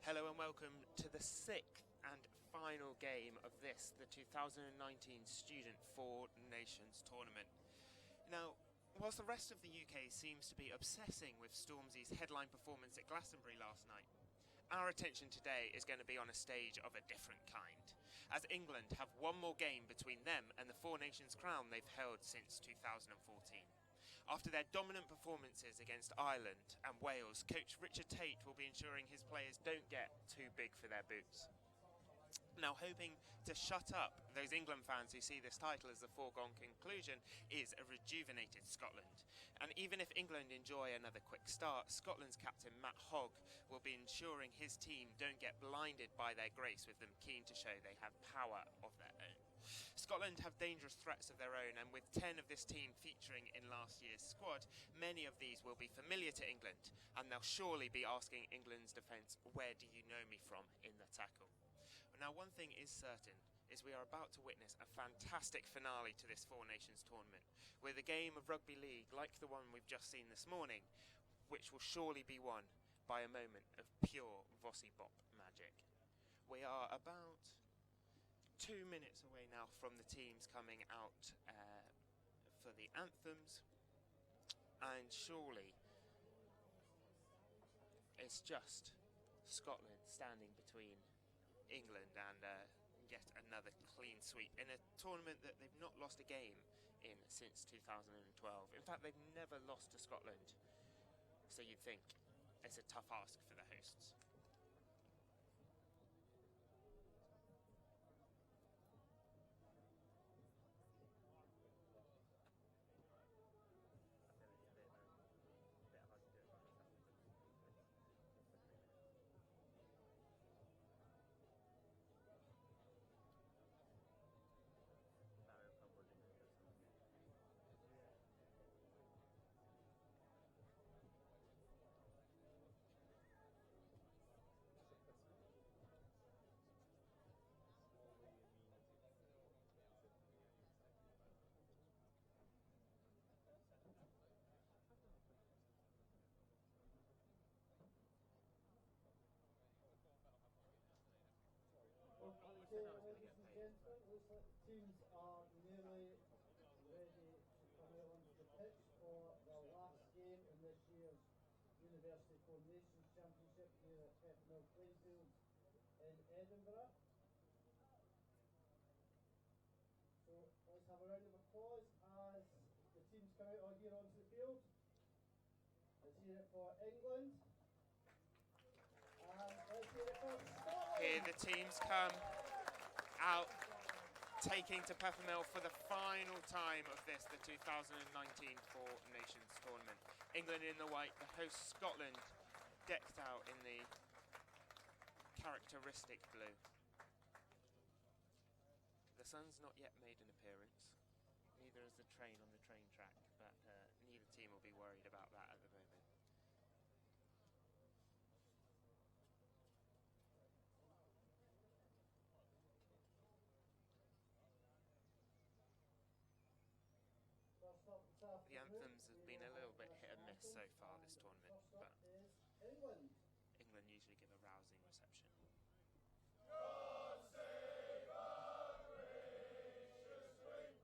Hello and welcome to the sixth and final game of the 2019 Student Four Nations Tournament. Now, whilst the rest of the UK seems to be obsessing with Stormzy's headline performance at Glastonbury last night, our attention today is going to be on a stage of a different kind, as England have one more game between them and the Four Nations crown they've held since 2014. After their dominant performances against Ireland and Wales, coach Richard Tate will be ensuring his players don't get too big for their boots. Now, hoping to shut up those England fans who see this title as a foregone conclusion is a rejuvenated Scotland. And even if England enjoy another quick start, Scotland's captain Matt Hogg will be ensuring his team don't get blinded by their grace, with them keen to show they have power of their own. Scotland have dangerous threats of their own, and with 10 of this team featuring in last year's squad, many of these will be familiar to England, and they'll surely be asking England's defence, "Where do you know me from?" in the tackle. Now, one thing is certain, is we are about to witness a fantastic finale to this Four Nations tournament, with a game of rugby league like the one we've just seen this morning, which will surely be won by a moment of pure Vossi Bop magic. We are about 2 minutes away now from the teams coming out for the anthems, and surely it's just Scotland standing between England and yet another clean sweep in a tournament that they've not lost a game in since 2012. In fact, they've never lost to Scotland, so you'd think it's a tough ask for the hosts. Okay, ladies and gentlemen, looks like the teams are nearly ready to come out onto the pitch for the last game in this year's University Four Nations Championship here at Peffermill Playfield in Edinburgh. So let's have a round of applause as the teams come out all here onto the field. Let's hear it for England. And let's hear it for Scotland. Here the teams come out, taking to Peffermill for the final time of the 2019 Four Nations Tournament. England in the white, the host Scotland decked out in the characteristic blue. The sun's not yet made an appearance, neither has the train on the train track, but neither team will be worried about that at the moment. The anthems have been a little bit hit and miss so far this tournament, but England usually give a rousing reception. God save our gracious Queen,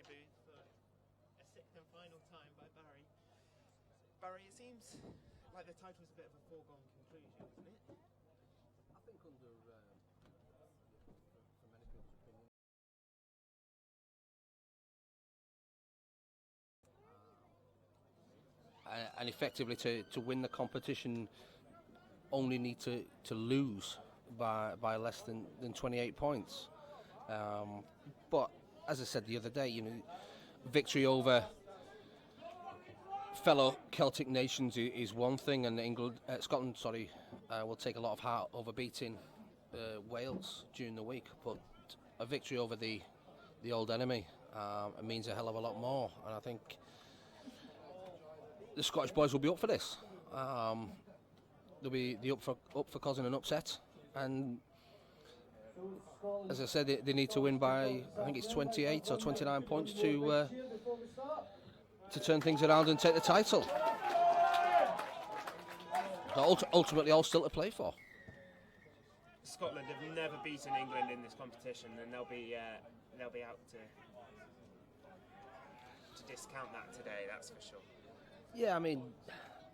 booth for a sixth and final time by Barry. Barry, it seems like the title's a bit of a foregone conclusion, isn't it? I think for many people's opinion, and effectively to win the competition only need to lose by less than 28 points. But as I said the other day, victory over fellow Celtic nations is one thing, and Scotland will take a lot of heart over beating Wales during the week. But a victory over the old enemy means a hell of a lot more, and I think the Scottish boys will be up for this. They'll be up for causing an upset, and as I said, they need to win by, I think it's 28 or 29 points to turn things around and take the title. But ultimately, all still to play for. Scotland have never beaten England in this competition, and they'll be out to discount that today. That's for sure. Yeah, I mean,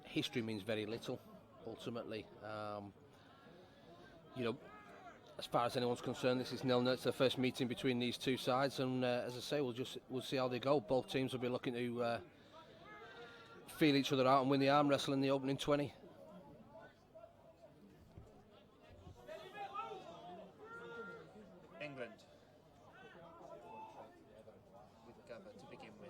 history means very little. Ultimately, as far as anyone's concerned, this is 0-0. It's the first meeting between these two sides, and as I say, we'll see how they go. Both teams will be looking to feel each other out and win the arm wrestle in the opening 20. England with Gabba to begin with.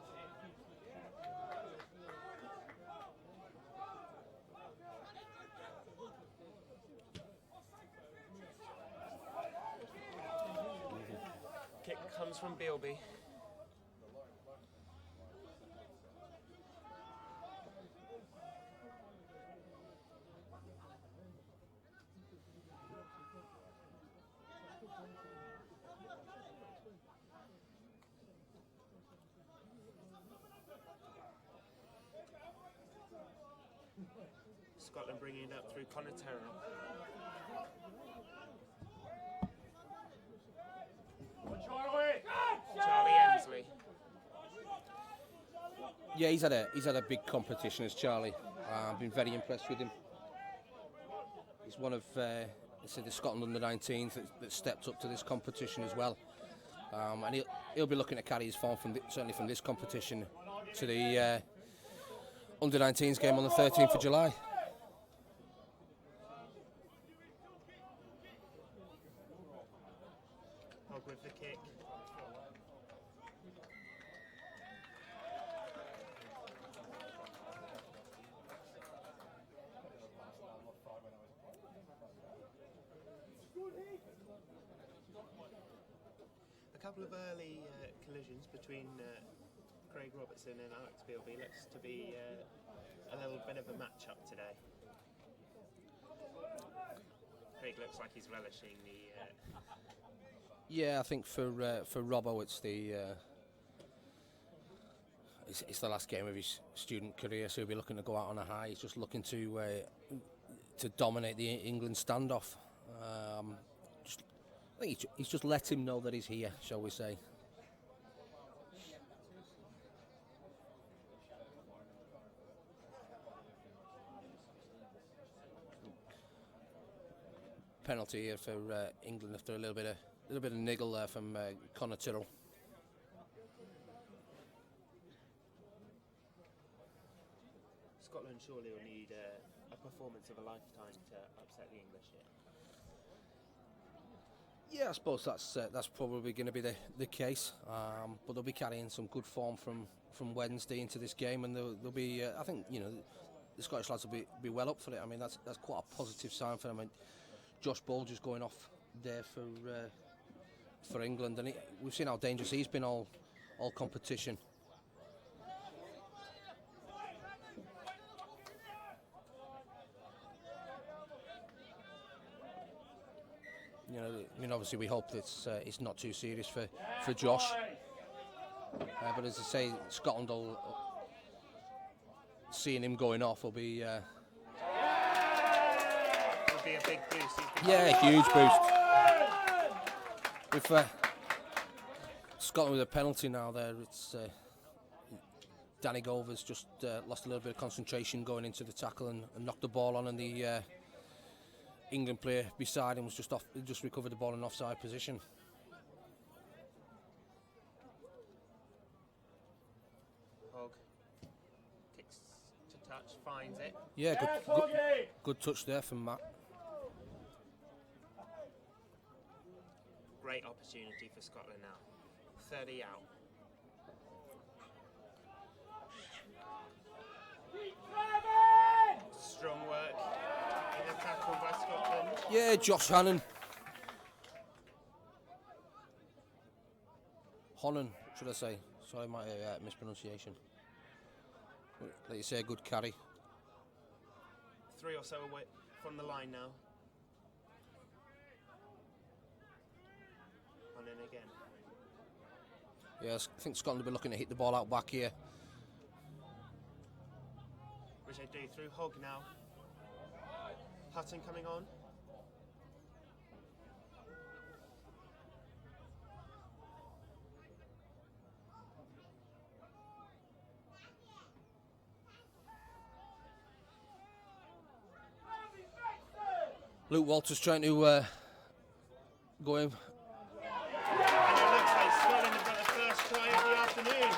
Kick comes from Bilby. Scotland bringing it up through Connor Terrell. Charlie Emsley. Yeah, he's had a big competition as Charlie. I've been very impressed with him. He's one of the Scotland under-19s that stepped up to this competition as well, and he'll be looking to carry his form certainly from this competition to the under-19s game on the 13th of July. Hogg with the kick. A couple of early collisions between Craig Robertson and Alex Bilby looks to be a little bit of a match-up today. Craig looks like he's relishing the... Yeah, I think for Robbo, it's it's the last game of his student career, so he'll be looking to go out on a high. He's just looking to dominate the England standoff. I think he's just let him know that he's here, shall we say. Penalty here for England after a little bit of niggle there from Connor Tyrrell. Scotland surely will need a performance of a lifetime to upset the English here. Yeah, I suppose that's probably going to be the case, but they'll be carrying some good form from Wednesday into this game, and they'll be. I think the Scottish lads will be well up for it. I mean, that's quite a positive sign for them. I mean, Josh Bulger's going off there for England, and we've seen how dangerous he's been all competition. I mean, obviously we hope that it's not too serious for Josh. But as I say, Scotland seeing him going off will be... It'll be a big boost. Yeah, a huge boost. With Scotland with a penalty now there. It's Danny Gover's just lost a little bit of concentration going into the tackle and knocked the ball on, and the England player beside him was just recovered the ball in offside position. Hogg kicks to touch, finds it. Yeah, good touch there from Matt. Great opportunity for Scotland now. 30 out. Strong work in the tackle by Scotland. Yeah, Josh Hannon. Honan, should I say? Sorry, my mispronunciation. Like you say, a good carry. 3 or so away from the line now. On in again. Yes, I think Scotland will be looking to hit the ball out back here. Which they do through Hogg now. Hutton coming on. Luke Walters trying to go in. And it looks like Scotland have got the first try of the afternoon.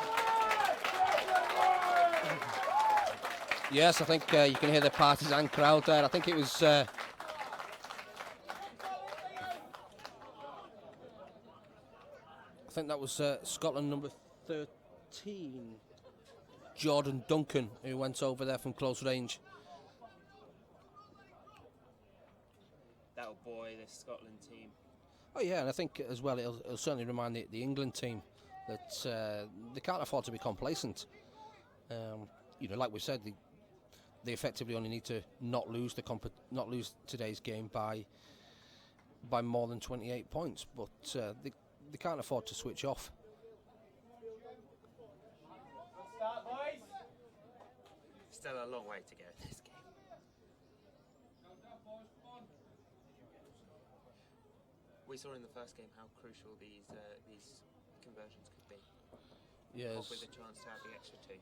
Yes, I think you can hear the partisan crowd there. I think it was I think that was Scotland number 13, Jordan Duncan, who went over there from close range. That'll buoy this Scotland team. Oh yeah, and I think as well it'll certainly remind the England team that they can't afford to be complacent. Like we said, they effectively only need to not lose today's game by more than 28 points, but they can't afford to switch off. Start, boys. Still a long way to go in this game. We saw in the first game how crucial these conversions could be. Yes. With a chance to have the extra 2.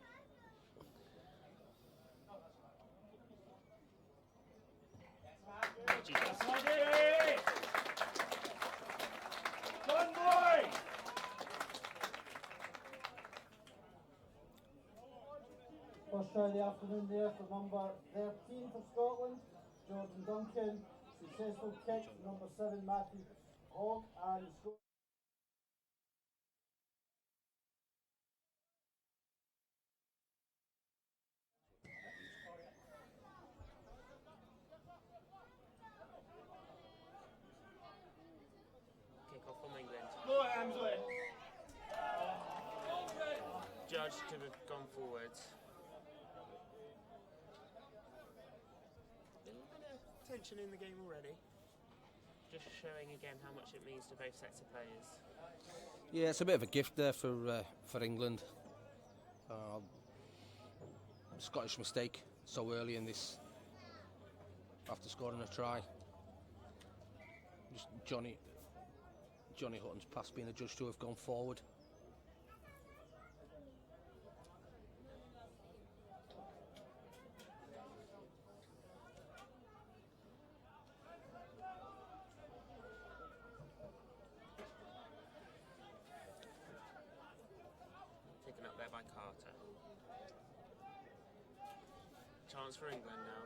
One boy. First try of the afternoon there for number 13 for Scotland, Jordan Duncan. Successful kick, number 7 Matthew Hogg, and Kick off from England. go Amsley. Judged to have gone forwards. A little bit of tension in the game already. Just showing again how much it means to both sets of players. Yeah, it's a bit of a gift there for England. Scottish mistake so early in this, after scoring a try. Just Johnny Hutton's pass being adjudged to have gone forward. Taken up there by Carter. Chance for England now.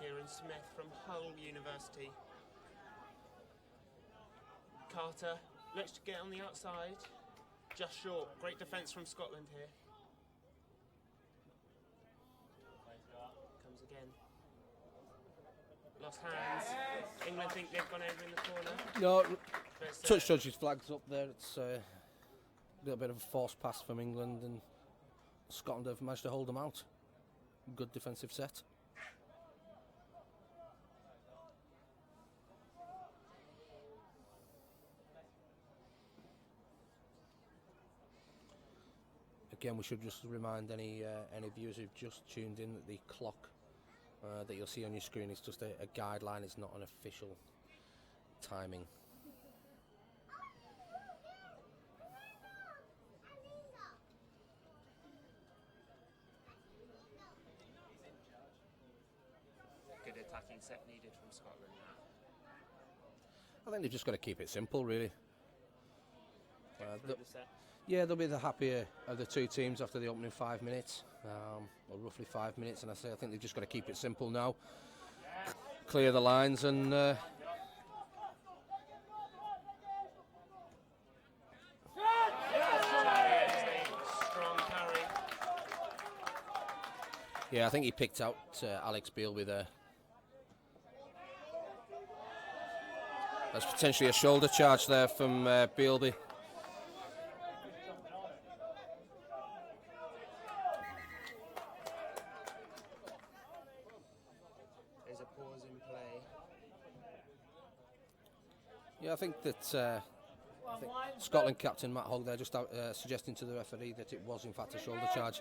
Kieran Smith from Hull University. Carter looks to get on the outside, just short. Great defence from Scotland here. Comes again. Lost hands. England think they've gone over in the corner. No, But, touch judge's flags up there. It's a little bit of a forced pass from England, and Scotland have managed to hold them out. Good defensive set. again, we should just remind any viewers who've just tuned in that the clock that you'll see on your screen is just a guideline. It's not an official timing. Good attacking set needed from Scotland now. I think they've just got to keep it simple, really. Through the set. Yeah, they'll be the happier of the two teams after the opening 5 minutes, or roughly 5 minutes. And I think they've just got to keep it simple now, clear the lines, and strong carry. yeah, I think he picked out Alex Bealby there. That's potentially a shoulder charge there from Bealby. There's a pause in play. Yeah, I think that Scotland captain Matt Hogg there just suggesting to the referee that it was in fact a shoulder charge.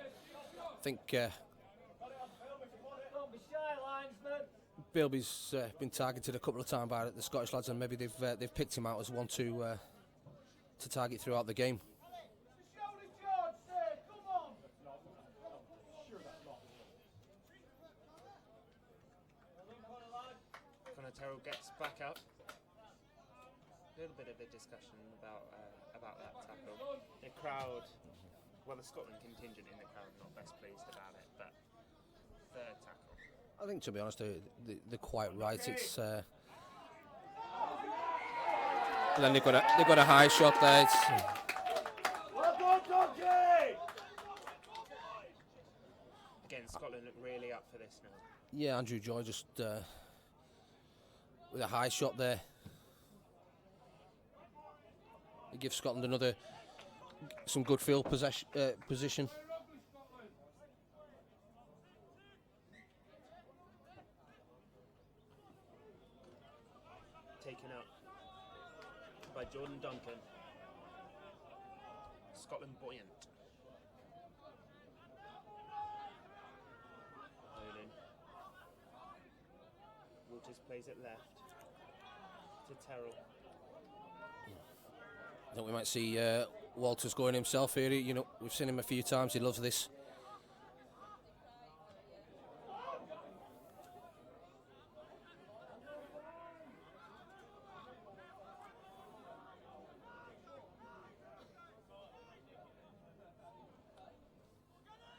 I think Bealby's been targeted a couple of times by the Scottish lads, and maybe they've picked him out as one to target throughout the game. Connor Terrell gets back up. A little bit of a discussion about that tackle. The crowd, well, the Scotland contingent in the crowd not best pleased about it, but third tackle. I think, to be honest, they're quite right. It's and then they've got a high shot there. Again, Scotland look really up for this now. Yeah, Andrew Joy just with a high shot there. It gives Scotland some good field position. Taken up by Jordan Duncan. Scotland buoyant. Nolan. Walters plays it left to Terrell. I think we might see Walters going himself here. You know, we've seen him a few times. He loves this.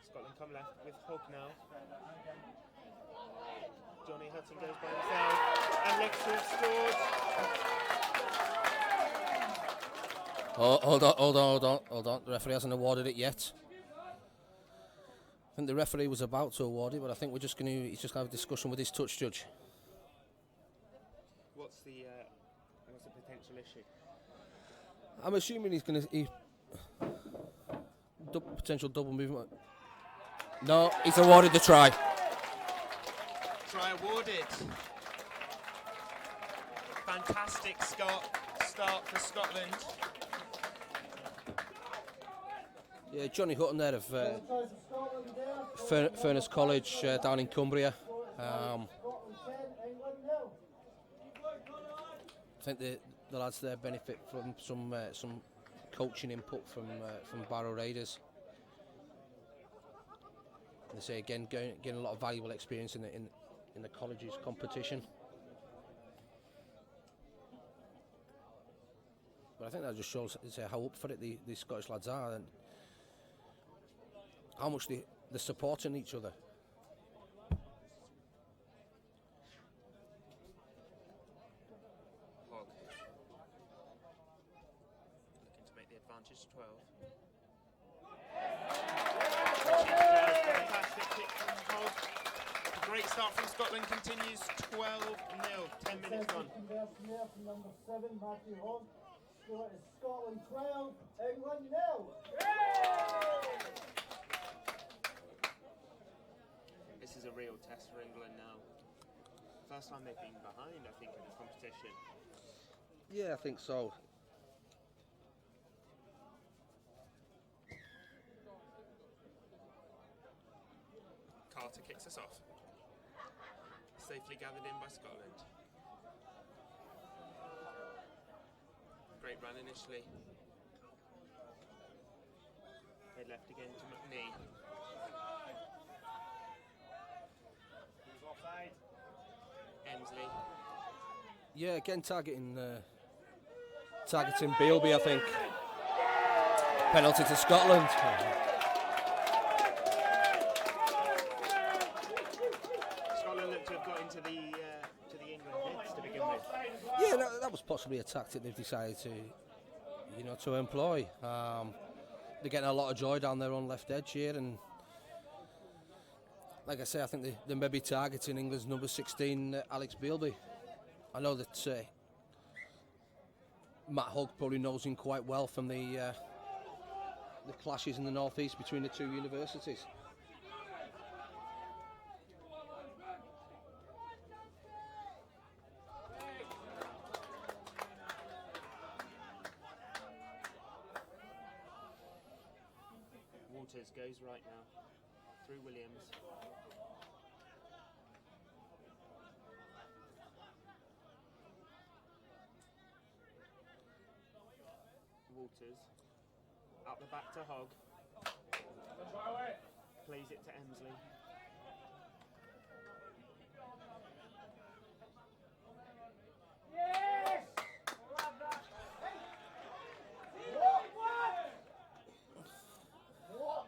Scotland come left with Hogg now. Johnny Hutton goes by himself and looks to have scored. Oh, hold on. The referee hasn't awarded it yet. I think the referee was about to award it, but I think he's just going to have a discussion with his touch judge. What's the potential issue? I'm assuming he's going to potential double movement. No, he's awarded the try. Try awarded. Fantastic start for Scotland. Yeah, Johnny Hutton there of Furness College down in Cumbria. I think the lads there benefit from some coaching input from Barrow Raiders. They say again, getting a lot of valuable experience in the college's competition. But I think that just shows how up for it the Scottish lads are, and how much they're supporting each other. Hogg looking to make the advantage 12. Fantastic kick from Hogg. A great start from Scotland continues 12-0. 10 minutes gone. Number 7, Matthew Hogg. Score is Scotland 12, England 0. This is a real test for England now. First time they've been behind, I think, in the competition. Yeah, I think so. Carter kicks us off. Safely gathered in by Scotland. Great run initially. Head left again to McNee. Offside. Emsley. Yeah, again targeting Bealby, I think. Penalty to Scotland. Scotland looked to have got into the England nets to begin with. Yeah, that was possibly a tactic they've decided to employ. They're getting a lot of joy down their own left edge here, and like I say, I think they may be targeting England's number 16, Alex Bealby. I know that Matt Hogg probably knows him quite well from the clashes in the northeast between the two universities. Walters goes right now through Williams. Walters up the back to Hogg. Plays it to Emsley.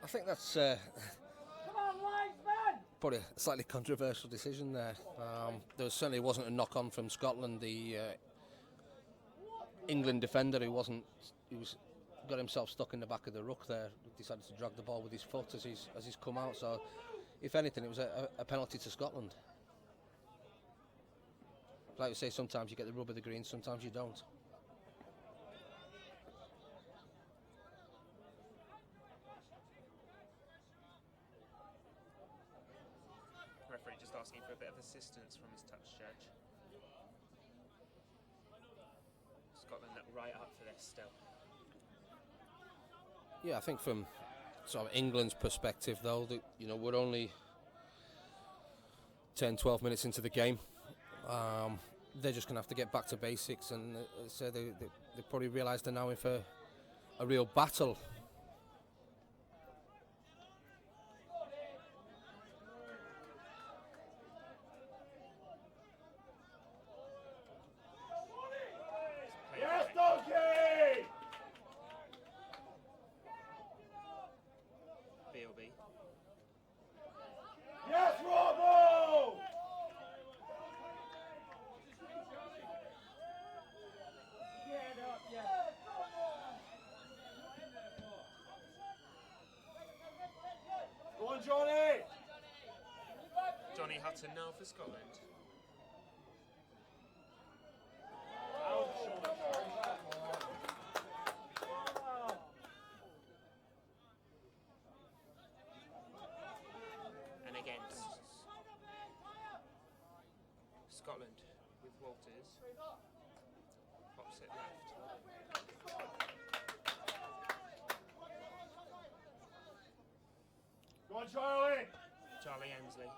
I think that's probably a slightly controversial decision there. There certainly wasn't a knock-on from Scotland. The England defender who got himself stuck in the back of the ruck there, decided to drag the ball with his foot as he's come out. So, if anything, it was a penalty to Scotland. Like we say, sometimes you get the rub of the green, sometimes you don't. Referee just asking for a bit of assistance from his touch judge. Scotland look right up for this still. Yeah, I think from sort of England's perspective, though, that we're only 10, 12 minutes into the game. They're just going to have to get back to basics, and so they probably realise they're now in for a real battle. Yes, Donkey! Bealby. Yes, Robo! Go on, Johnny! Johnny Hutton now for Scotland. And again, Scotland with Walters. Pops it left. Go on, Charlie! Charlie Emsley.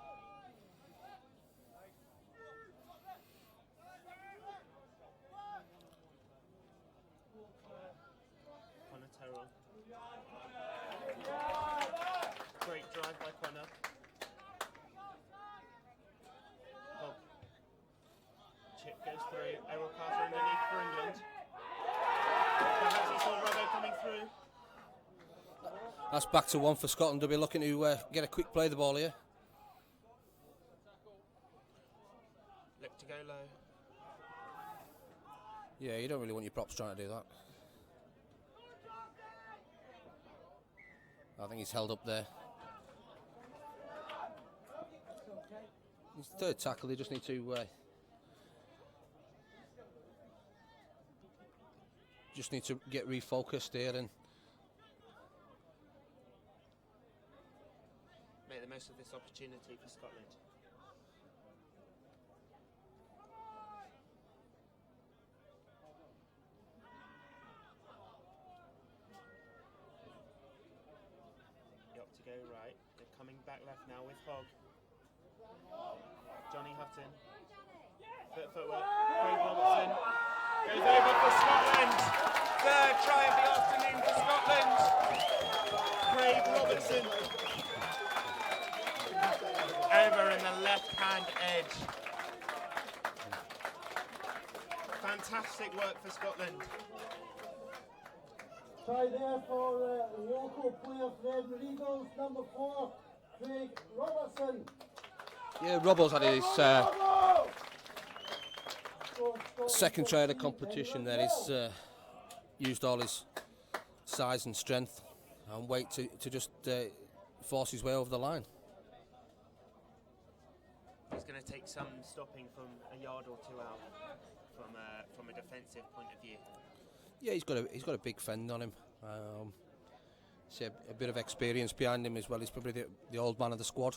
Connor Terrell. Great drive by Connor. Hogg. Chip goes through. Errol Carter underneath for England. Perhaps he saw Robbo coming through. That's back to one for Scotland. They'll be looking to get a quick play of the ball here. Look to go low. Yeah, you don't really want your props trying to do that. I think he's held up there. His third tackle, they just need to get refocused here and Make the most of this opportunity for Scotland. Yop to go right. They're coming back left now with Hogg. Johnny Hutton. Footwork. Craig Robertson goes over for Scotland. Third try of the afternoon for Scotland. Craig Robertson. Over in the left-hand edge. Fantastic work for Scotland. Try there for local player for Edinburgh Eagles, number 4, Craig Robertson. Yeah, Robbo's had his second try of the competition there. He's used all his size and strength and weight to just force his way over the line. He's going to take some stopping from a yard or two out from a defensive point of view. Yeah, he's got a big fend on him. A bit of experience behind him as well. He's probably the old man of the squad.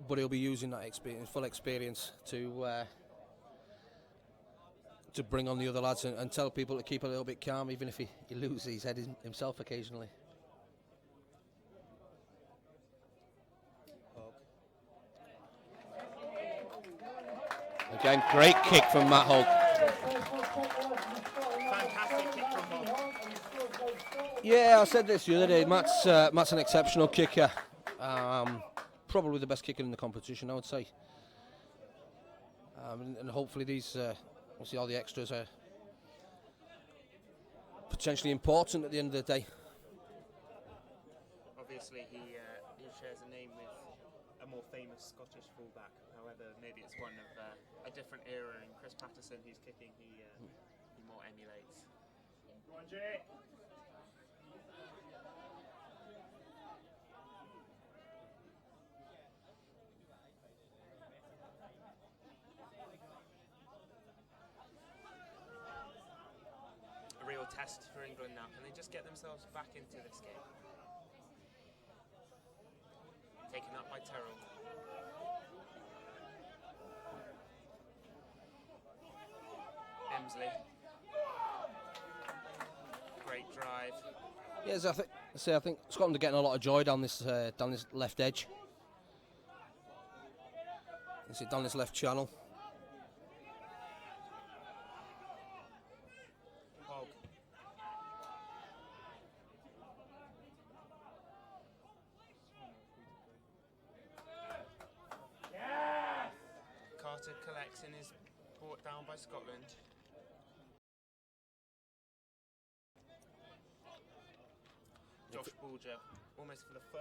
But he'll be using that full experience to bring on the other lads and tell people to keep a little bit calm, even if he loses his head himself occasionally. Again, great kick from Matt Hogg. Fantastic kick from Hogg. Yeah, I said this the other day. Matt's an exceptional kicker. Probably the best kicker in the competition, I would say. And hopefully we'll see all the extras are potentially important at the end of the day. Obviously, he shares a name with a more famous Scottish fullback. However, maybe it's one of a different era, and Chris Patterson, who's kicking, he more emulates. Go on, Jay. A real test for England now. Can they just get themselves back into this game? Taken up by Terrell. Emsley. Great drive. Yes, I think Scotland are getting a lot of joy down this left edge. You see down this left channel. Hogg. Yes! Carter collects and is brought down by Scotland. Josh Bulger, almost for the first